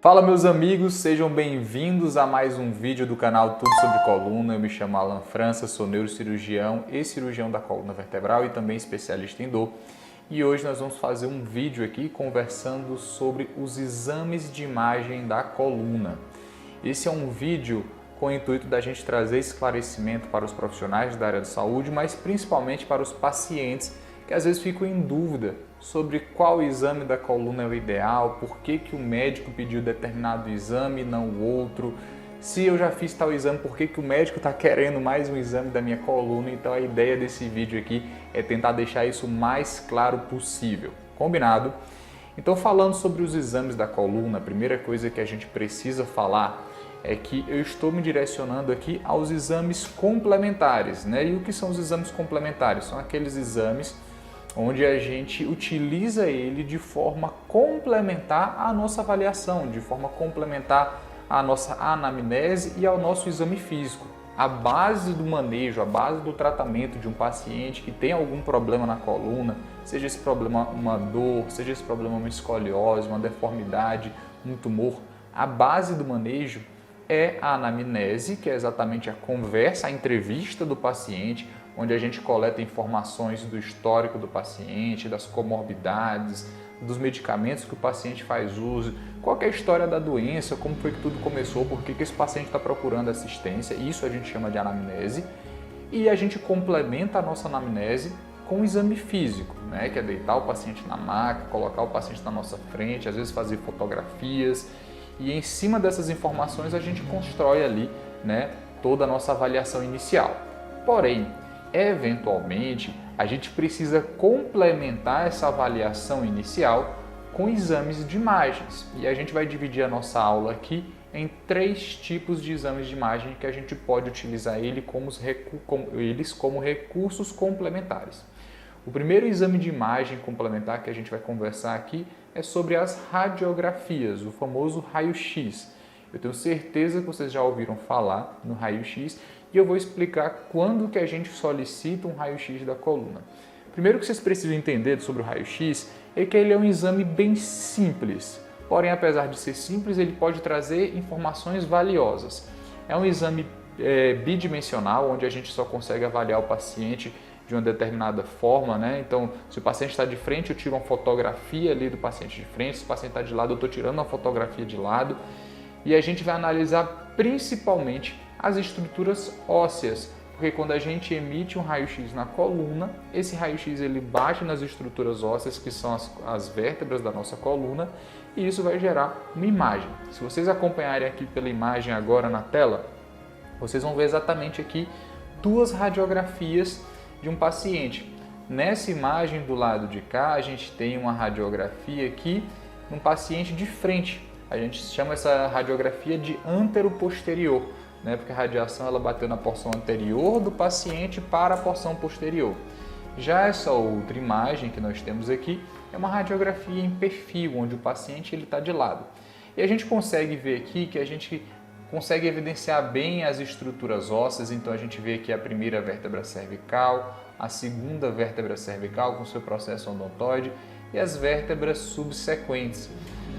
Fala meus amigos, sejam bem-vindos a mais um vídeo do canal Tudo Sobre Coluna. Eu me chamo Alan França, sou neurocirurgião e cirurgião da coluna vertebral e também especialista em dor. E hoje nós vamos fazer um vídeo aqui conversando sobre os exames de imagem da coluna. Esse é um vídeo com o intuito da gente trazer esclarecimento para os profissionais da área de saúde, mas principalmente para os pacientes que às vezes ficam em dúvida sobre qual exame da coluna é o ideal, por que o médico pediu determinado exame e não o outro, se eu já fiz tal exame, por que o médico está querendo mais um exame da minha coluna. Então a ideia desse vídeo aqui é tentar deixar isso o mais claro possível, combinado? Então falando sobre os exames da coluna, a primeira coisa que a gente precisa falar é que eu estou me direcionando aqui aos exames complementares, né? E o que são os exames complementares? São aqueles exames onde a gente utiliza ele de forma complementar à nossa avaliação, de forma complementar à nossa anamnese e ao nosso exame físico. A base do manejo, a base do tratamento de um paciente que tem algum problema na coluna, seja esse problema uma dor, seja esse problema uma escoliose, uma deformidade, um tumor, a base do manejo é a anamnese, que é exatamente a conversa, a entrevista do paciente, onde a gente coleta informações do histórico do paciente, das comorbidades, dos medicamentos que o paciente faz uso, qual é a história da doença, como foi que tudo começou, por que esse paciente está procurando assistência, isso a gente chama de anamnese. E a gente complementa a nossa anamnese com o exame físico, né? Que é deitar o paciente na maca, colocar o paciente na nossa frente, às vezes fazer fotografias, e em cima dessas informações a gente constrói ali, né, toda a nossa avaliação inicial. Porém, eventualmente, a gente precisa complementar essa avaliação inicial com exames de imagens. E a gente vai dividir a nossa aula aqui em 3 tipos de exames de imagem que a gente pode utilizar eles como recursos complementares. O primeiro exame de imagem complementar que a gente vai conversar aqui é sobre as radiografias, o famoso raio-x. Eu tenho certeza que vocês já ouviram falar no raio-x e eu vou explicar quando que a gente solicita um raio-x da coluna. Primeiro que vocês precisam entender sobre o raio-x é que ele é um exame bem simples, porém apesar de ser simples, ele pode trazer informações valiosas. É um exame bidimensional, onde a gente só consegue avaliar o paciente de uma determinada forma, né? Então, se o paciente está de frente, eu tiro uma fotografia ali do paciente de frente, se o paciente está de lado, eu estou tirando uma fotografia de lado, e a gente vai analisar principalmente as estruturas ósseas, porque quando a gente emite um raio-x na coluna, esse raio-x ele bate nas estruturas ósseas, que são as vértebras da nossa coluna, e isso vai gerar uma imagem. Se vocês acompanharem aqui pela imagem agora na tela, vocês vão ver exatamente aqui 2 radiografias de um paciente. Nessa imagem do lado de cá, a gente tem uma radiografia aqui de um paciente de frente. A gente chama essa radiografia de anteroposterior, né? Porque a radiação ela bateu na porção anterior do paciente para a porção posterior. Já essa outra imagem que nós temos aqui é uma radiografia em perfil, onde o paciente está de lado. E a gente consegue ver aqui que a gente consegue evidenciar bem as estruturas ósseas, então a gente vê aqui a primeira vértebra cervical, a segunda vértebra cervical com seu processo odontoide e as vértebras subsequentes.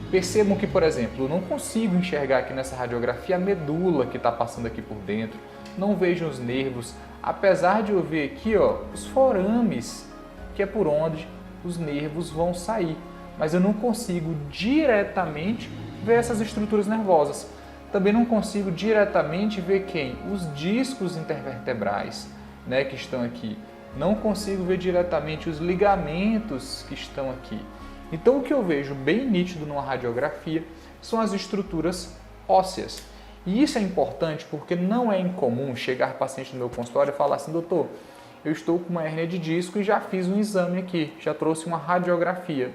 Percebam que, por exemplo, eu não consigo enxergar aqui nessa radiografia a medula que está passando aqui por dentro, não vejo os nervos, apesar de eu ver aqui os forames, que é por onde os nervos vão sair, mas eu não consigo diretamente ver essas estruturas nervosas. Também não consigo diretamente ver os discos intervertebrais, né, que estão aqui. Não consigo ver diretamente os ligamentos que estão aqui. Então, o que eu vejo bem nítido numa radiografia são as estruturas ósseas. E isso é importante porque não é incomum chegar paciente no meu consultório e falar assim: doutor, eu estou com uma hérnia de disco e já fiz um exame aqui, já trouxe uma radiografia.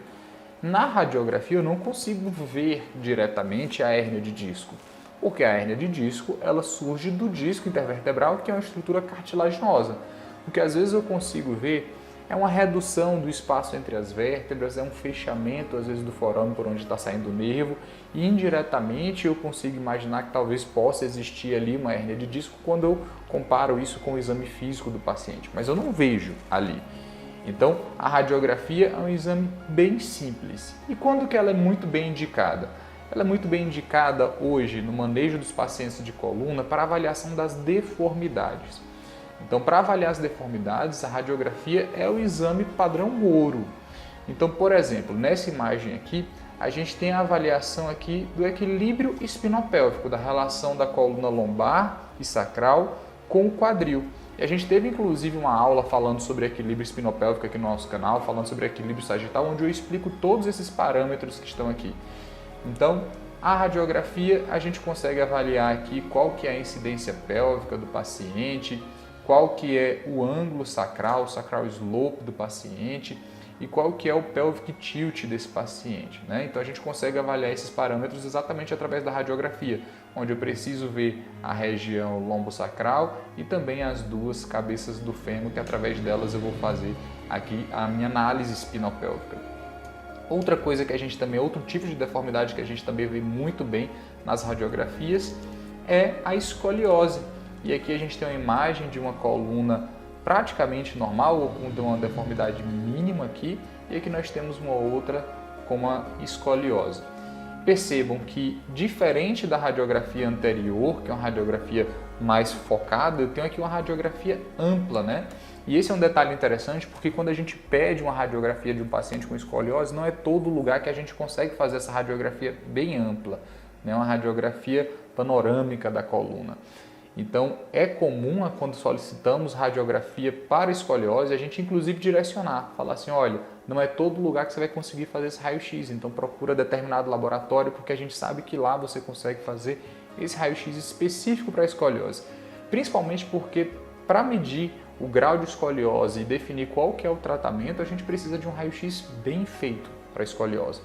Na radiografia eu não consigo ver diretamente a hérnia de disco, porque a hérnia de disco ela surge do disco intervertebral, que é uma estrutura cartilaginosa. O que às vezes eu consigo ver é uma redução do espaço entre as vértebras, é um fechamento às vezes do forame por onde está saindo o nervo, e indiretamente eu consigo imaginar que talvez possa existir ali uma hérnia de disco quando eu comparo isso com o exame físico do paciente, mas eu não vejo ali. Então, a radiografia é um exame bem simples. E quando que ela é muito bem indicada? ela é muito bem indicada hoje no manejo dos pacientes de coluna para avaliação das deformidades. Então, para avaliar as deformidades, a radiografia é o exame padrão ouro. Então, por exemplo, nessa imagem aqui, a gente tem a avaliação aqui do equilíbrio espinopélvico, da relação da coluna lombar e sacral com o quadril. E a gente teve inclusive uma aula falando sobre equilíbrio espinopélvico aqui no nosso canal, falando sobre equilíbrio sagital, onde eu explico todos esses parâmetros que estão aqui. Então, a radiografia, a gente consegue avaliar aqui qual que é a incidência pélvica do paciente, qual que é o ângulo sacral, o sacral slope do paciente e qual que é o pelvic tilt desse paciente, né? Então a gente consegue avaliar esses parâmetros exatamente através da radiografia, onde eu preciso ver a região lombosacral e também as duas cabeças do fêmur, que através delas eu vou fazer aqui a minha análise espinopélvica. Outra coisa que a gente também, outro tipo de deformidade que a gente também vê muito bem nas radiografias é a escoliose. E aqui a gente tem uma imagem de uma coluna praticamente normal, ou com uma deformidade mínima aqui, e aqui nós temos uma outra com uma escoliose. Percebam que, diferente da radiografia anterior, que é uma radiografia mais focada, eu tenho aqui uma radiografia ampla, né? E esse é um detalhe interessante, porque quando a gente pede uma radiografia de um paciente com escoliose, não é todo lugar que a gente consegue fazer essa radiografia bem ampla, né? Uma radiografia panorâmica da coluna. Então, é comum, quando solicitamos radiografia para escoliose, a gente inclusive direcionar, falar assim, olha, não é todo lugar que você vai conseguir fazer esse raio-x, então procura determinado laboratório, porque a gente sabe que lá você consegue fazer esse raio-x específico para a escoliose. Principalmente porque, para medir o grau de escoliose e definir qual que é o tratamento, a gente precisa de um raio-x bem feito para a escoliose.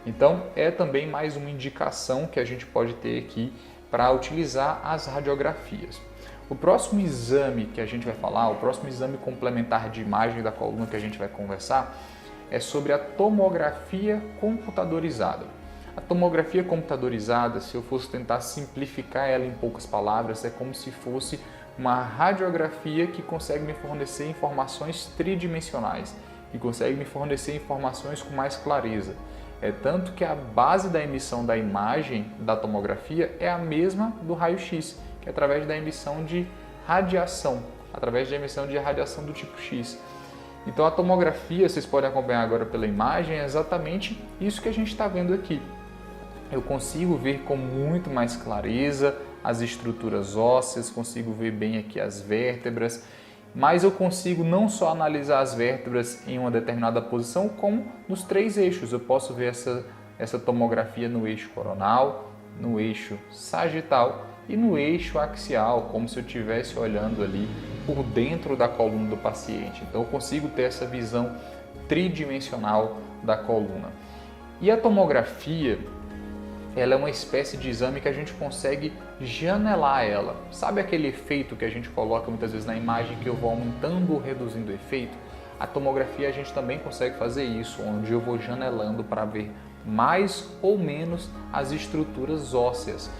Então, é também mais uma indicação que a gente pode ter aqui para utilizar as radiografias. O próximo exame que a gente vai falar, o próximo exame complementar de imagem da coluna que a gente vai conversar, é sobre a tomografia computadorizada. A tomografia computadorizada, se eu fosse tentar simplificar ela em poucas palavras, é como se fosse uma radiografia que consegue me fornecer informações tridimensionais, que consegue me fornecer informações com mais clareza. É tanto que a base da emissão da imagem da tomografia é a mesma do raio-x, que é através da emissão de radiação, através da emissão de radiação do tipo X. Então a tomografia, vocês podem acompanhar agora pela imagem, é exatamente isso que a gente está vendo aqui. Eu consigo ver com muito mais clareza as estruturas ósseas, consigo ver bem aqui as vértebras, mas eu consigo não só analisar as vértebras em uma determinada posição, como nos três eixos. Eu posso ver essa tomografia no eixo coronal, no eixo sagital e no eixo axial, como se eu estivesse olhando ali por dentro da coluna do paciente. Então eu consigo ter essa visão tridimensional da coluna. E a tomografia, ela é uma espécie de exame que a gente consegue janelar ela. Sabe aquele efeito que a gente coloca muitas vezes na imagem que eu vou aumentando ou reduzindo o efeito? A tomografia a gente também consegue fazer isso, onde eu vou janelando para ver mais ou menos as estruturas ósseas.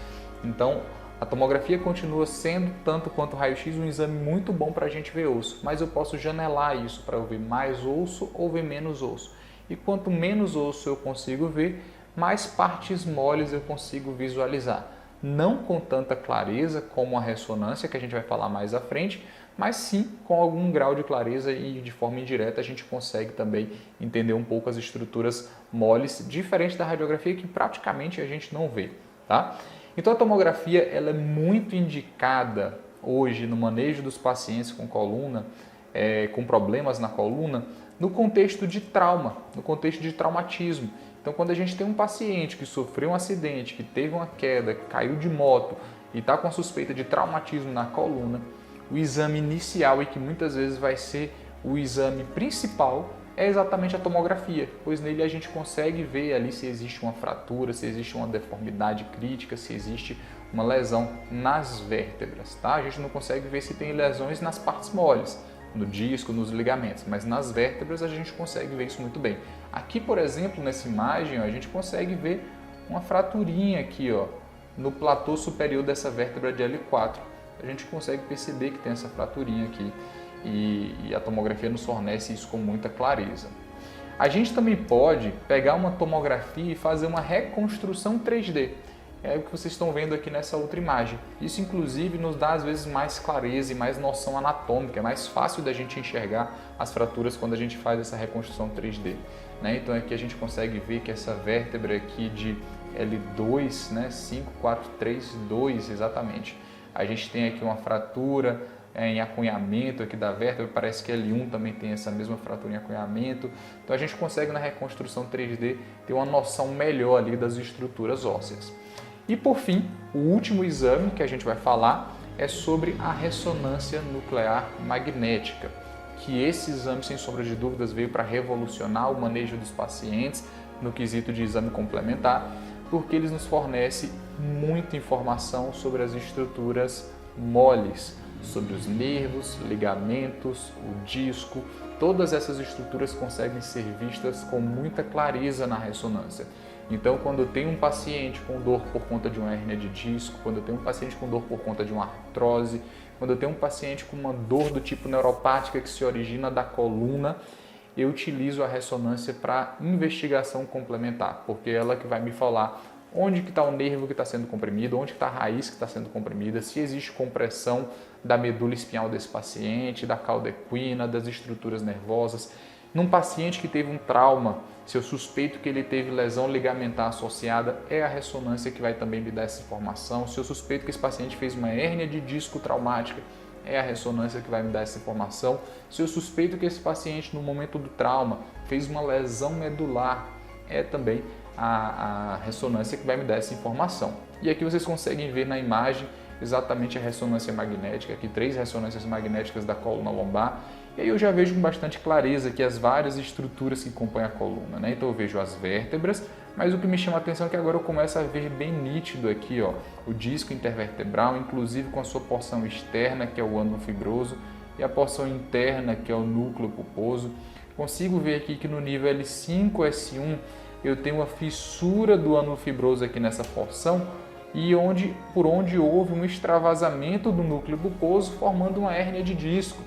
Então, a tomografia continua sendo, tanto quanto o raio-x, um exame muito bom para a gente ver osso, mas eu posso janelar isso para eu ver mais osso ou ver menos osso. E quanto menos osso eu consigo ver, mais partes moles eu consigo visualizar. Não com tanta clareza como a ressonância, que a gente vai falar mais à frente, mas sim com algum grau de clareza e de forma indireta a gente consegue também entender um pouco as estruturas moles, diferente da radiografia que praticamente a gente não vê, tá? Então a tomografia ela é muito indicada hoje no manejo dos pacientes com coluna, com problemas na coluna, no contexto de trauma, no contexto de traumatismo. Então, quando a gente tem um paciente que sofreu um acidente, que teve uma queda, caiu de moto e está com a suspeita de traumatismo na coluna, o exame inicial e que muitas vezes vai ser o exame principal é exatamente a tomografia, pois nele a gente consegue ver ali se existe uma fratura, se existe uma deformidade crítica, se existe uma lesão nas vértebras, tá? A gente não consegue ver se tem lesões nas partes moles, no disco, nos ligamentos, mas nas vértebras a gente consegue ver isso muito bem. Aqui, por exemplo, nessa imagem, ó, a gente consegue ver uma fraturinha aqui, ó, no platô superior dessa vértebra de L4. A gente consegue perceber que tem essa fraturinha aqui e a tomografia nos fornece isso com muita clareza. A gente também pode pegar uma tomografia e fazer uma reconstrução 3D. É o que vocês estão vendo aqui nessa outra imagem. Isso, inclusive, nos dá, às vezes, mais clareza e mais noção anatômica. É mais fácil da gente enxergar as fraturas quando a gente faz essa reconstrução 3D. Né? Então, aqui a gente consegue ver que essa vértebra aqui de L2, né? 5, 4, 3, 2, exatamente. A gente tem aqui uma fratura em acunhamento aqui da vértebra, parece que L1 também tem essa mesma fratura em acunhamento. Então, a gente consegue, na reconstrução 3D, ter uma noção melhor ali das estruturas ósseas. E por fim, o último exame que a gente vai falar é sobre a ressonância nuclear magnética, que esse exame, sem sombra de dúvidas, veio para revolucionar o manejo dos pacientes no quesito de exame complementar, porque eles nos fornecem muita informação sobre as estruturas moles, sobre os nervos, ligamentos, o disco. Todas essas estruturas conseguem ser vistas com muita clareza na ressonância. Então, quando eu tenho um paciente com dor por conta de uma hérnia de disco, quando eu tenho um paciente com dor por conta de uma artrose, quando eu tenho um paciente com uma dor do tipo neuropática que se origina da coluna, eu utilizo a ressonância para investigação complementar, porque é ela que vai me falar onde que está o nervo que está sendo comprimido, onde está a raiz que está sendo comprimida, se existe compressão da medula espinhal desse paciente, da cauda equina, das estruturas nervosas. Num paciente que teve um trauma, se eu suspeito que ele teve lesão ligamentar associada, é a ressonância que vai também me dar essa informação. Se eu suspeito que esse paciente fez uma hérnia de disco traumática, é a ressonância que vai me dar essa informação. Se eu suspeito que esse paciente, no momento do trauma, fez uma lesão medular, é também a ressonância que vai me dar essa informação. E aqui vocês conseguem ver na imagem exatamente a ressonância magnética, aqui 3 ressonâncias magnéticas da coluna lombar, e aí eu já vejo com bastante clareza aqui as várias estruturas que compõem a coluna, né? Então eu vejo as vértebras, mas o que me chama a atenção é que agora eu começo a ver bem nítido aqui, ó, o disco intervertebral, inclusive com a sua porção externa, que é o ânulo fibroso, e a porção interna, que é o núcleo pulposo. Consigo ver aqui que no nível L5, S1, eu tenho uma fissura do ânulo fibroso aqui nessa porção, e por onde houve um extravasamento do núcleo pulposo, formando uma hérnia de disco.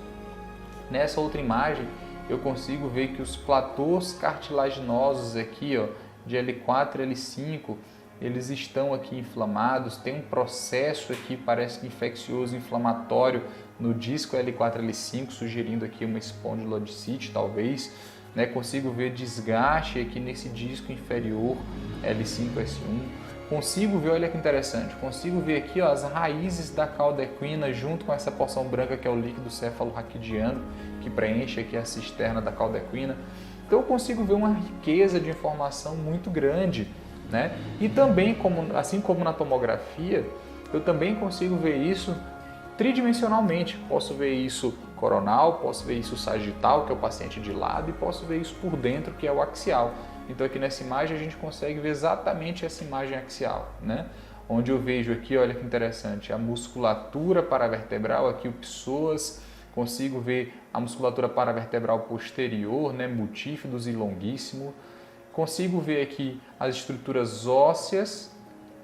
Nessa outra imagem, eu consigo ver que os platôs cartilaginosos aqui, ó, de L4 e L5, eles estão aqui inflamados, tem um processo aqui, parece que infeccioso, inflamatório no disco L4 e L5, sugerindo aqui uma espondilodicite, talvez. Né? Consigo ver desgaste aqui nesse disco inferior L5 S1. Consigo ver, olha que interessante, consigo ver aqui, ó, as raízes da cauda equina junto com essa porção branca que é o líquido cefalorraquidiano, que preenche aqui a cisterna da cauda equina. Então eu consigo ver uma riqueza de informação muito grande, né? E também, assim como na tomografia, eu também consigo ver isso tridimensionalmente. Posso ver isso coronal, posso ver isso sagital, que é o paciente de lado, e posso ver isso por dentro, que é o axial. Então aqui nessa imagem a gente consegue ver exatamente essa imagem axial, né? Onde eu vejo aqui, olha que interessante, a musculatura paravertebral, aqui o psoas, consigo ver a musculatura paravertebral posterior, né? Multífidos e longuíssimo. Consigo ver aqui as estruturas ósseas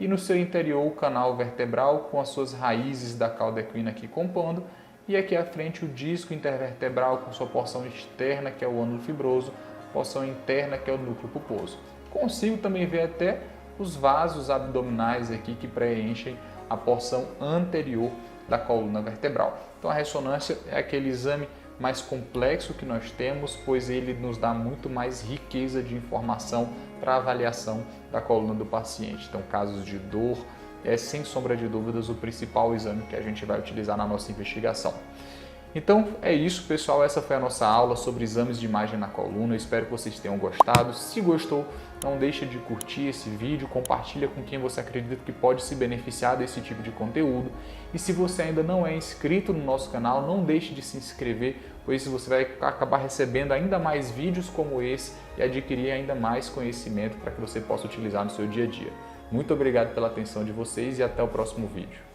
e no seu interior o canal vertebral com as suas raízes da cauda equina aqui compondo. E aqui à frente o disco intervertebral com sua porção externa, que é o ânulo fibroso, porção interna, que é o núcleo pulposo. Consigo também ver até os vasos abdominais aqui que preenchem a porção anterior da coluna vertebral. Então a ressonância é aquele exame mais complexo que nós temos, pois ele nos dá muito mais riqueza de informação para a avaliação da coluna do paciente. Então casos de dor é sem sombra de dúvidas o principal exame que a gente vai utilizar na nossa investigação. Então é isso, pessoal, essa foi a nossa aula sobre exames de imagem na coluna. Eu espero que vocês tenham gostado. Se gostou, não deixe de curtir esse vídeo, compartilha com quem você acredita que pode se beneficiar desse tipo de conteúdo. E se você ainda não é inscrito no nosso canal, não deixe de se inscrever, pois você vai acabar recebendo ainda mais vídeos como esse e adquirir ainda mais conhecimento para que você possa utilizar no seu dia a dia. Muito obrigado pela atenção de vocês e até o próximo vídeo.